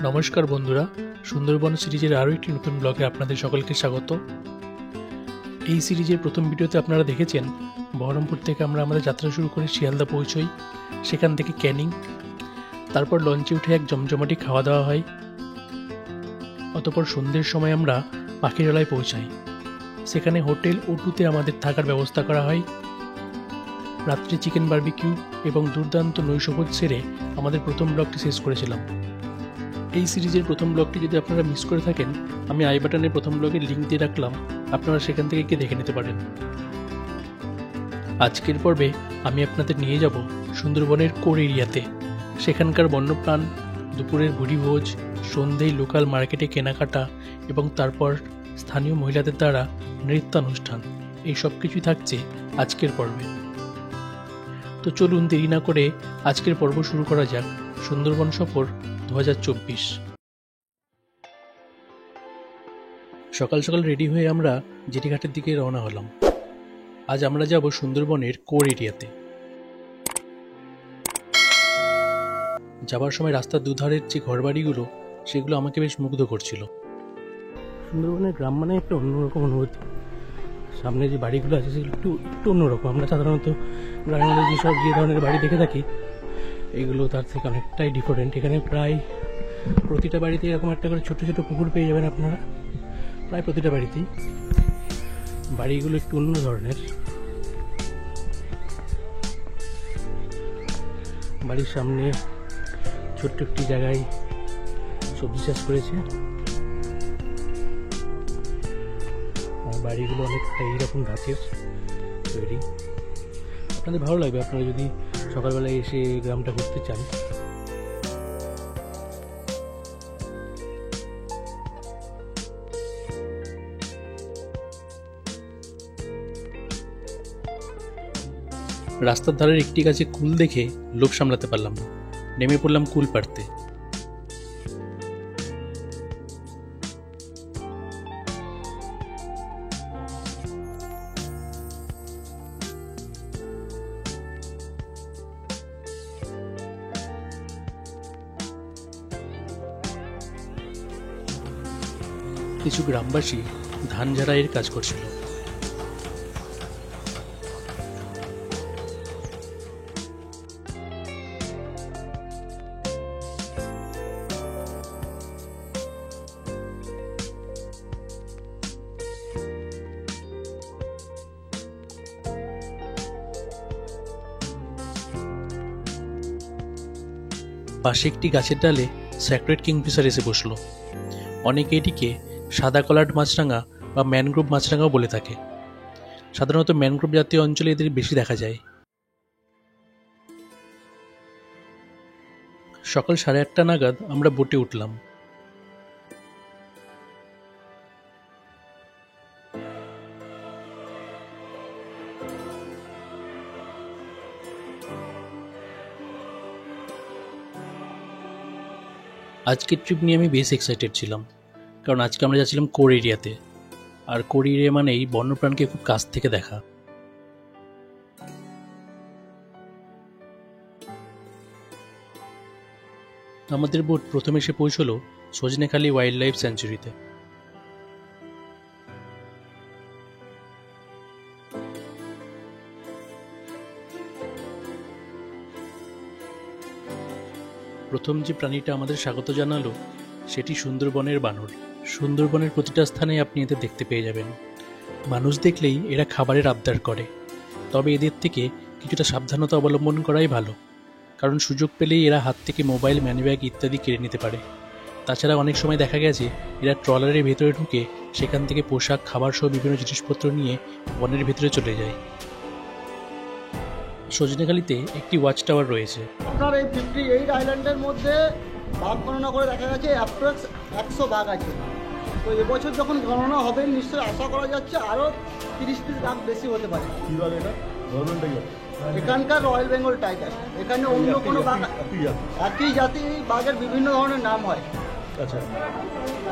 নমস্কার বন্ধুরা, সুন্দরবন সিরিজের আরও একটি নতুন ব্লগে আপনাদের সকলকে স্বাগত। এই সিরিজের প্রথম ভিডিওতে আপনারা দেখেছেন বহরমপুর থেকে আমরা আমাদের যাত্রা শুরু করে শিয়ালদা পৌঁছই, সেখান থেকে ক্যানিং, তারপর লঞ্চে উঠে এক জমজমাটি খাওয়া দাওয়া হয়। অতপর সন্ধ্যের সময় আমরা পাখিরালয় পৌঁছাই। সেখানে হোটেল O2-তে আমাদের থাকার ব্যবস্থা করা হয়। রাত্রে চিকেন বারবিকিউ এবং দুর্দান্ত নৈশভোজ সেরে আমাদের প্রথম ব্লগটি শেষ করেছিলাম। এই সিরিজের প্রথম ব্লগটি যদি আপনারা মিস করে থাকেন, আমি আই বাটনে প্রথম ব্লগের লিঙ্ক দিয়ে রাখলাম, আপনারা সেখান থেকে গিয়ে দেখে নিতে পারেন। আজকের পর্বে আমি আপনাদের নিয়ে যাব সুন্দরবনের কোর এরিয়াতে। সেখানকার বন্যপ্রাণ, দুপুরের ভুরিভোজ, সন্ধ্যেয় লোকাল মার্কেটে কেনাকাটা এবং তারপর স্থানীয় মহিলাদের দ্বারা নৃত্যানুষ্ঠান, এই সব কিছুই থাকছে আজকের পর্বে। তো চলুন দেরি না করে আজকের পর্ব শুরু করা যাক। সুন্দরবন সফর 2024। সকাল সকাল রেডি হয়ে আমরা জেটিঘাটের দিকে রওনা হলাম। আজ আমরা যাব সুন্দরবনের কোর এরিয়াতে। যাবার সময় রাস্তার দুধারের যে ঘরবাড়িগুলো, সেগুলো আমাকে বেশ মুগ্ধ করছিল। সুন্দরবনের গ্রাম মানে একটা অন্যরকম অনুভূতি। সামনে যে বাড়িগুলো আছে সেগুলো একটু অন্যরকম। আমরা সাধারণত গ্রামের মধ্যে যেসব যে ধরনের বাড়ি দেখে থাকি, এগুলো তার থেকে অনেকটাই ডিফারেন্ট। এখানে প্রায় প্রতিটা বাড়িতে এরকম একটা করে ছোট ছোট পুকুর পেয়ে যাবেন আপনারা, প্রায় প্রতিটা বাড়িতেই। বাড়িগুলো একটু অন্য ধরনের। বাড়ির সামনে ছোট্ট একটি জায়গায় সবজি চাষ করেছে। আর বাড়িগুলো অনেকটা এইরকম ধাঁচের তৈরি। আপনাদের ভালো লাগবে আপনারা যদি সকালবেলায় এসে গ্রামটা ঘুরতে চান। রাস্তার ধারের একটি গাছে কুল দেখে লোভ সামলাতে পারলাম না, নেমে পড়লাম কুল পাড়তে। কিছু গ্রামবাসী ধান ঝাড়াইয়ের কাজ করছিল। পাশে একটি গাছের ডালে স্যাক্রেড কিংফিশার এসে বসলো। অনেকে এটিকে সাদা কলার্ড মাছরাঙা বা ম্যানগ্রোভ মাছরাঙাও বলে থাকে। সাধারণত ম্যানগ্রোভ জাতীয় অঞ্চলে এদের বেশি দেখা যায়। সকাল 8:30 নাগাদ আমরা বোটে উঠলাম। আজকের ট্রিপ নিয়ে আমি বেশ এক্সাইটেড ছিলাম, কারণ আজকে আমরা যাচ্ছিলাম কোর এরিয়াতে। আর কোর এরিয়া মানে এই বন্যপ্রাণকে খুব কাছ থেকে দেখা। আমাদের বোট প্রথমে এসে পৌঁছলো সজনেখালি ওয়াইল্ড লাইফ স্যাঞ্চুরিতে। প্রথম যে প্রাণীটা আমাদের স্বাগত জানালো সেটি সুন্দরবনের বানর। সুন্দরবনের প্রতিটা স্থানে আপনি এদের দেখতে পেয়ে যাবেন। মানুষ দেখলেই এরা খাবারের আবদার করে, তবে এদের থেকে কিছুটা সাবধানতা অবলম্বন করাই ভালো, কারণ সুযোগ পেলেই এরা হাত থেকে মোবাইল, ম্যানিব্যাগ ইত্যাদি কেড়ে নিতে পারে। তাছাড়া অনেক সময় দেখা গেছে এরা ট্রলারের ভেতরে ঢুকে সেখান থেকে পোশাক, খাবার সহ বিভিন্ন জিনিসপত্র নিয়ে বনের ভেতরে চলে যায়। সজনেখালিতে একটি ওয়াচ টাওয়ার রয়েছে। আপনার এই 58 আইল্যান্ডের মধ্যে বাঘ গণনা করে দেখা গেছে অ্যাপ্রক্স 100 বাঘ আছে। তো এবছর যখন গণনা হবে নিশ্চয়ই আশা করা যাচ্ছে আরও 30 পিস বাঘ বেশি হতে পারে। এখানকার রয়্যাল বেঙ্গল টাইগার, এখানে অন্য কোনো বাঘ, একই জাতি বাঘের বিভিন্ন ধরনের নাম হয়। আচ্ছা,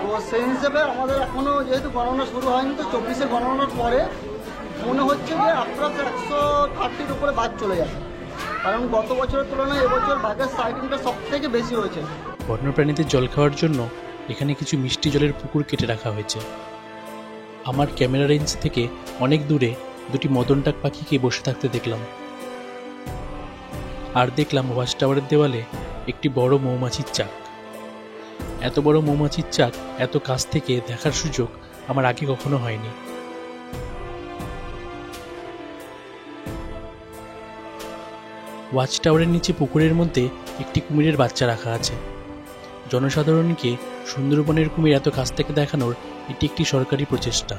তো সেই হিসেবে আমাদের এখনও যেহেতু গণনা শুরু হয়নি, তো 24-এ গণনার পরে মনে হচ্ছে যে অ্যাপ্রক্স 130-র উপরে বাঘ চলে যাবে। কারণ গত বছরের তুলনায় এবছর বাঘের সাইটিংটা সব থেকে বেশি হয়েছে। বন্যপ্রাণীদের জল খাওয়ার জন্য এখানে কিছু মিষ্টি জলের পুকুর কেটে রাখা হয়েছে। আমার ক্যামেরা রেঞ্জ থেকে অনেক দূরে দুটি মদনটাক পাখিকে বসে থাকতে দেখলাম। আর দেখলাম ওয়াচ টাওয়ারের দেওয়ালে একটি বড় মৌমাছির চাক। এত বড় মৌমাছির চাক এত কাছ থেকে দেখার সুযোগ আমার আগে কখনো হয়নি। ওয়াচ টাওয়ারের নিচে পুকুরের মধ্যে একটি কুমিরের বাচ্চা রাখা আছে। জনসাধারণকে সুন্দরবনের কুমির এত কাছ থেকে দেখানোর এটি একটি সরকারি প্রচেষ্টা।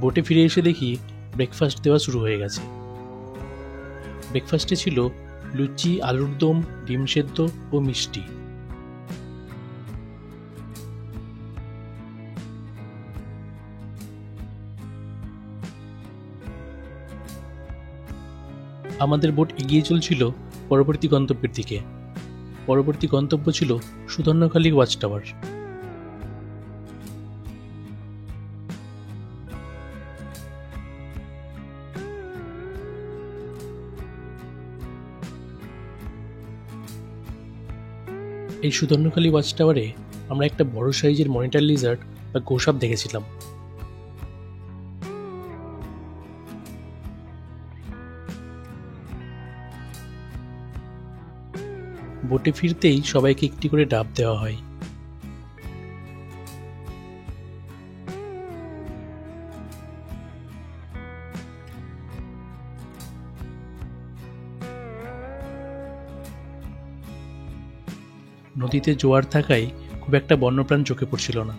বোটে ফিরে এসে দেখি ব্রেকফাস্ট দেওয়া শুরু হয়ে গেছে। ব্রেকফাস্টে ছিল লুচি, আলুর দম, ডিম সেদ্ধ ও মিষ্টি। আমাদের বোট এগিয়ে চলছিল পরবর্তী গন্তব্যের দিকে। পরবর্তী গন্তব্য ছিল সুধন্যখালী ওয়াচ টাওয়ার। এই সুধন্যখালী ওয়াচ টাওয়ারে আমরা একটা বড় সাইজের মনিটর লিজার্ড বা গোসাপ দেখেছিলাম। বোটে ফিরতেই সবাইকে একটি করে ডাব দেওয়া হয়। নদীতে জোয়ার থাকায় খুব একটা বন্যপ্রাণ চোখে পড়ছিল না।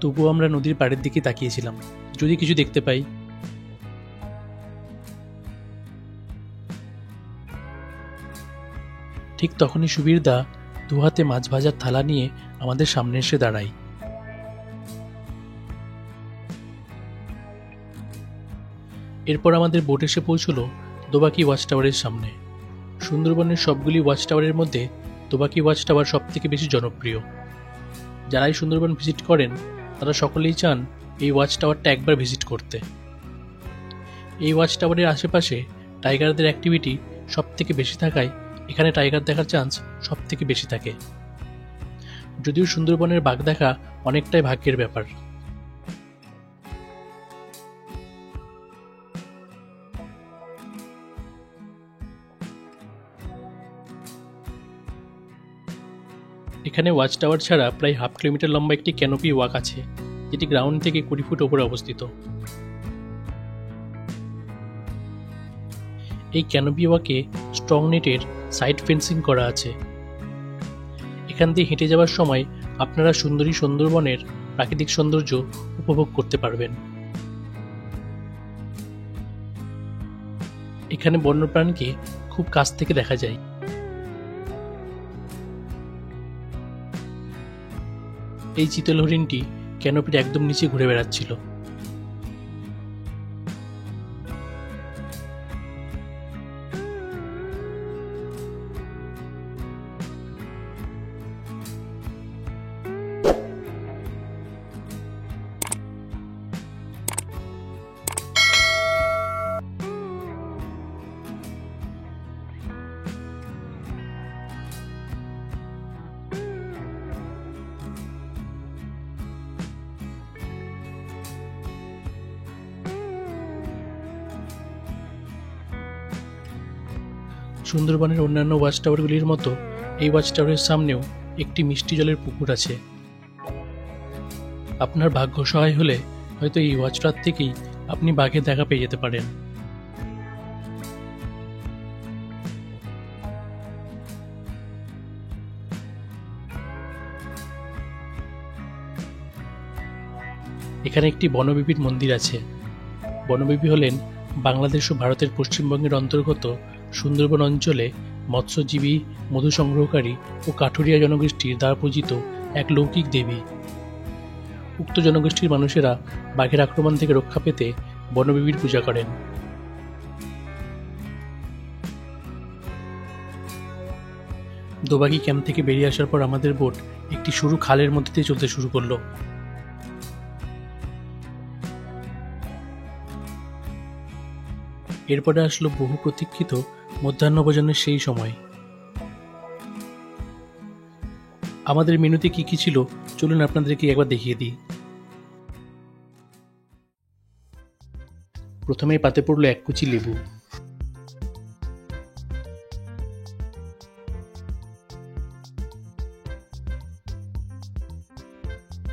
তবুও আমরা নদীর পাড়ের দিকে তাকিয়েছিলাম, যদি কিছু দেখতে পাই। ঠিক তখনই সুবীরদা দুহাতে মাছ ভাজার থালা নিয়ে আমাদের সামনে এসে দাঁড়ায়। এরপর আমাদের বোট এসে পৌঁছলো দোবাকি ওয়াচ টাওয়ারের সামনে। সুন্দরবনের সবগুলি ওয়াচ টাওয়ারের মধ্যে দোবাকি ওয়াচ টাওয়ার সব থেকে বেশি জনপ্রিয়। যারাই সুন্দরবন ভিজিট করেন তারা সকলেই চান এই ওয়াচ টাওয়ারটা একবার ভিজিট করতে। এই ওয়াচ টাওয়ারের আশেপাশে টাইগারদের অ্যাক্টিভিটি সব থেকে বেশি থাকায় এখানে টাইগার দেখার চান্স সব থেকে বেশি থাকে। যদিও সুন্দরবনের বাঘ দেখা অনেকটাই ভাগ্যের ব্যাপার। এখানে ওয়াচ টাওয়ার ছাড়া প্রায় 1/2 কিলোমিটার লম্বা একটি ক্যানোপি ওয়াক আছে, যেটি গ্রাউন্ড থেকে 20 ফুট ওপরে অবস্থিত। এই ক্যানোপি ওয়াকে স্ট্রং নেটের সাইড ফেন্সিং করা আছে। এখান দিয়ে হেঁটে যাওয়ার সময় আপনারা সুন্দরী সুন্দরবনের প্রাকৃতিক সৌন্দর্য উপভোগ করতে পারবেন। এখানে বন্যপ্রাণীকে খুব কাছ থেকে দেখা যায়। এই চিতল হরিণটি ক্যানোপির একদম নিচে ঘুরে বেড়াচ্ছিল। সুন্দরবনের অন্যান্য ওয়াচ টাওয়ারগুলির মতো এই ওয়াচ টাওয়ারের সামনেও একটি মিষ্টি জলের পুকুর আছে। আপনার ভাগ্য সহায় হলে হয়তো এই ওয়াচ টাওয়ার থেকেই আপনি বাঘের দেখা পেয়ে যেতে পারেন। এখানে একটি বনবিবির মন্দির আছে। বনবিবি হলেন বাংলাদেশ ও ভারতের পশ্চিমবঙ্গের অন্তর্গত সুন্দরবন অঞ্চলে মৎস্যজীবী, মধু সংগ্রহকারী ও কাঠুরিয়া জনগোষ্ঠীর দ্বারা পূজিত এক লৌকিক দেবী। উক্ত জনগোষ্ঠীর মানুষেরা বাঘের আক্রমণ থেকে রক্ষা পেতে বনবিবির পূজা করেন। দোবাকি ক্যাম্প থেকে বেরিয়ে আসার পর আমাদের বোট একটি সরু খালের মধ্যে দিয়ে চলতে শুরু করলো। এরপরে আসলো বহু প্রতীক্ষিত মধ্যাহ্নভোজনের সেই সময়। আমাদের মেনুতে কি কি ছিল চলুন আপনাদেরকে একবার দেখিয়ে দিই। প্রথমেই পাতে পড়লো 1 কুচি লেবু,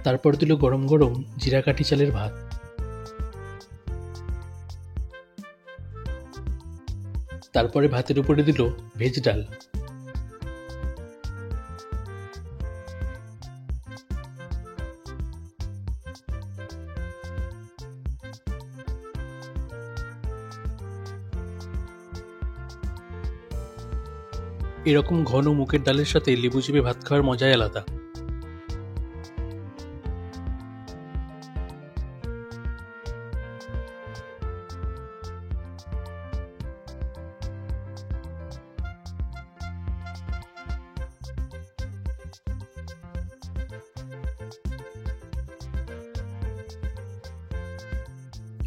তারপর দিল গরম গরম জিরা কাঠি চালের ভাত, তারপরে ভাতের উপরে দিল ভেজ ডাল, এরকম ঘন মুগের ডালের সাথে লেবু চিপে ভাত খাওয়ার মজাই আলাদা।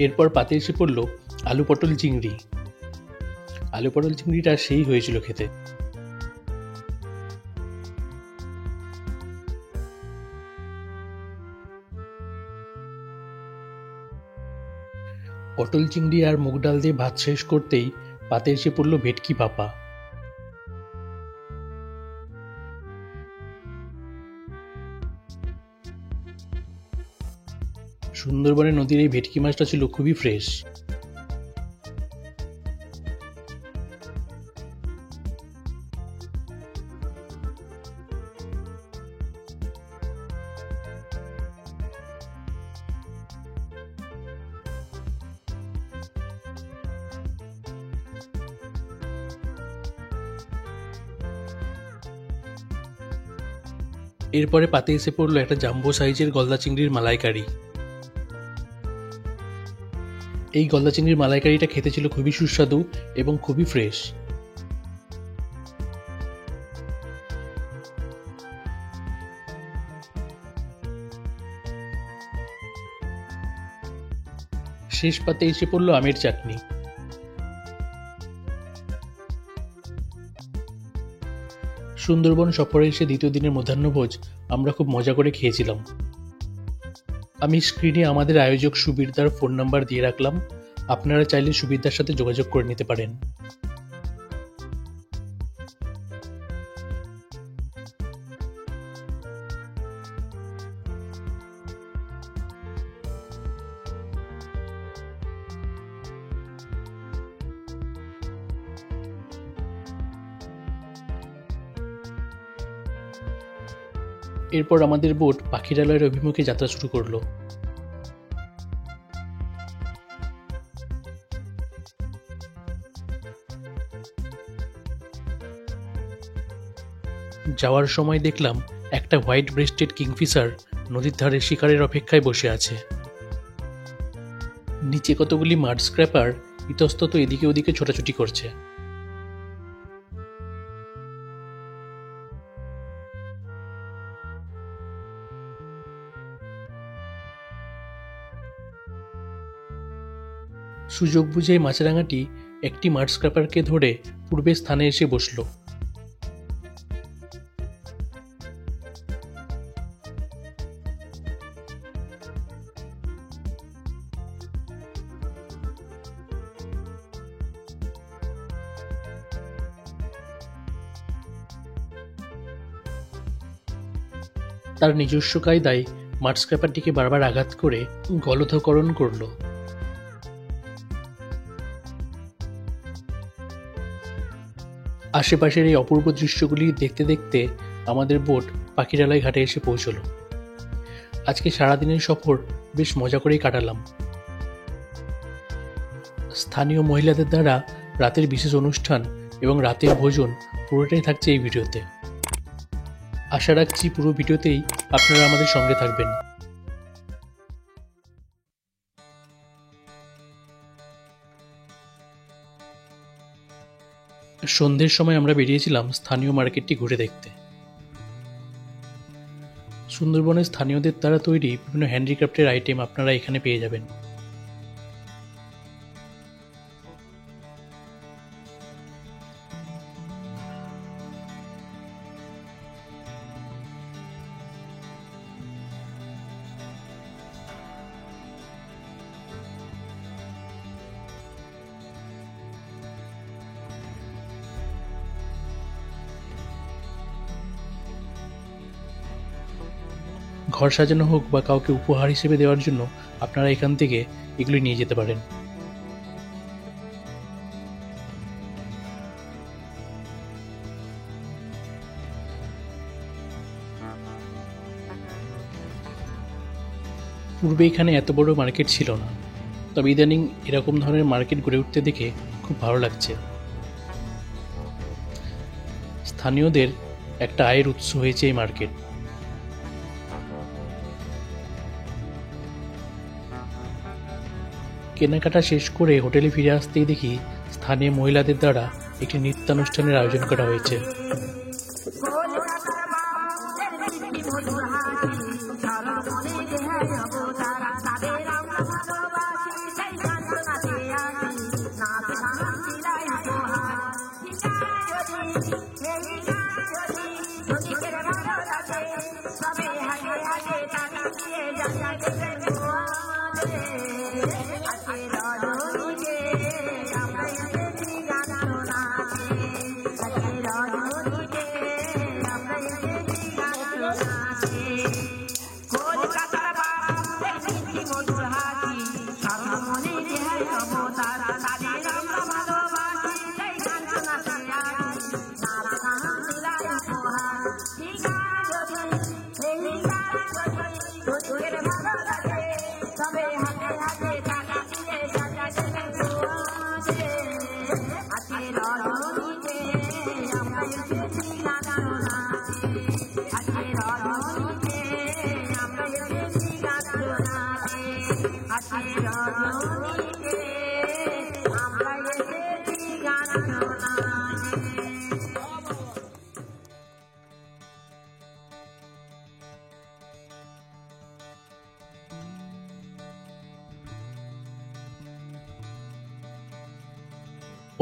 এরপর পাতে এসে পড়ল আলু পটল চিংড়ি। আলু পটল চিংড়িটা সেই হয়েছিল খেতে। পটল চিংড়ি আর মুগ ডাল দিয়ে ভাত শেষ করতেই পাতে এসে পড়ল ভেটকি ভাপা। সুন্দরবনের নদীর এই ভেটকি মাছটা ছিল খুবই ফ্রেশ। এরপরে পাতে এসে পড়লো একটা জাম্বো সাইজের গলদা চিংড়ির মালাইকারি। এই গলদা চিংড়ির মালাইকারিটা খেতে ছিল খুবই সুস্বাদু এবং খুবই ফ্রেশ। শেষ পাতে এসে পড়লো আমের চাটনি। সুন্দরবন সফরে এসে দ্বিতীয় দিনের মধ্যাহ্নভোজ আমরা খুব মজা করে খেয়েছিলাম। আমি স্ক্রিনে আমাদের আয়োজক সুবীরদার ফোন নাম্বার দিয়ে রাখলাম, আপনারা চাইলে সুবীরদার সাথে যোগাযোগ করে নিতে পারেন। এরপর আমাদের বোট পাখিরালয়ের অভিমুখে যাত্রা শুরু করলো। যাওয়ার সময় দেখলাম একটা হোয়াইট ব্রেস্টেড কিংফিশার নদীর ধারে শিকারের অপেক্ষায় বসে আছে। নিচে কতগুলি মাড স্ক্র্যাপার ইতস্তত এদিকে ওদিকে ছোটাছুটি করছে। সুযোগ বুঝে মাছরাঙাটি একটি মাড স্ক্র্যাপারকে ধরে পূর্বের স্থানে এসে বসল। তার নিজস্ব কায়দায় মাড স্ক্র্যাপারটিকে বারবার আঘাত করে গলধকরণ করল। আশেপাশের এই অপূর্ব দৃশ্যগুলি দেখতে দেখতে আমাদের বোট পাখিরালয় ঘাটে এসে পৌঁছল। আজকে সারাদিনের সফর বেশ মজা করেই কাটালাম। স্থানীয় মহিলাদের দ্বারা রাতের বিশেষ অনুষ্ঠান এবং রাতের ভোজন পুরোটাই থাকছে এই ভিডিওতে। আশা রাখছি পুরো ভিডিওতেই আপনারা আমাদের সঙ্গে থাকবেন। সন্ধ্যের সময় আমরা বেরিয়েছিলাম স্থানীয় মার্কেটটি ঘুরে দেখতে। সুন্দরবনের স্থানীয়দের দ্বারা তৈরি বিভিন্ন হ্যান্ডিক্রাফটের আইটেম আপনারা এখানে পেয়ে যাবেন। ঘর সাজানো হোক বা কাউকে উপহার হিসেবে দেওয়ার জন্য আপনারা এখান থেকে এগুলি নিয়ে যেতে পারেন। পূর্বে এখানে এত বড় মার্কেট ছিল না, তবে ইদানিং এরকম ধরনের মার্কেট গড়ে উঠতে দেখে খুব ভালো লাগছে। স্থানীয়দের একটা আয়ের উৎস হয়েছে এই মার্কেট। কেনাকাটা শেষ করে হোটেলে ফিরে আসতেই দেখি স্থানীয় মহিলাদের দ্বারা একটি নৃত্যানুষ্ঠানের আয়োজন করা হয়েছে।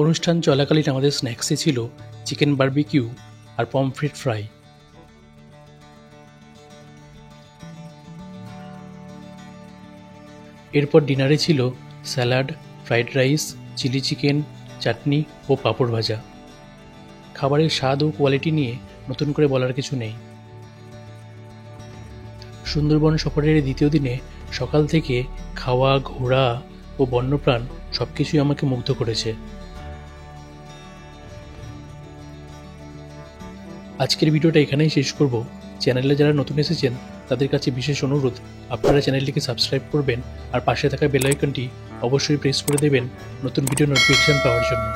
অনুষ্ঠান চলাকালীন আমাদের স্ন্যাক্সে ছিল চিকেন বারবিকিউ আর পমফ্রেট ফ্রাই। এরপর ডিনারে ছিল salad, fried rice, chilli chicken, chutney ও পাঁপড় ভাজা। খাবারের স্বাদ ও কোয়ালিটি নিয়ে নতুন করে বলার কিছু নেই। সুন্দরবন সফরের দ্বিতীয় দিনে সকাল থেকে খাওয়া, ঘোরা ও বন্যপ্রাণ সবকিছুই আমাকে মুগ্ধ করেছে। আজকের ভিডিওটা এখানেই শেষ করব। চ্যানেলে যারা নতুন এসেছেন তাদের কাছে বিশেষ অনুরোধ, আপনারা চ্যানেলটিকে সাবস্ক্রাইব করবেন আর পাশে থাকা বেল আইকনটি অবশ্যই প্রেস করে দেবেন নতুন ভিডিও নোটিফিকেশন পাওয়ার জন্য।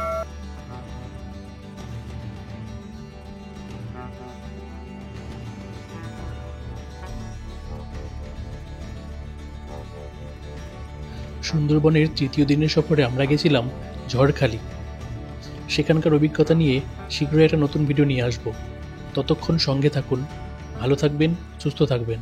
সুন্দরবনের তৃতীয় দিনের সফরে আমরা গেছিলাম ঝড়খালি। সেখানকার অভিজ্ঞতা নিয়ে শীঘ্রই একটা নতুন ভিডিও নিয়ে আসব। ততক্ষণ সঙ্গে থাকুন। ভালো থাকবেন, সুস্থ থাকবেন।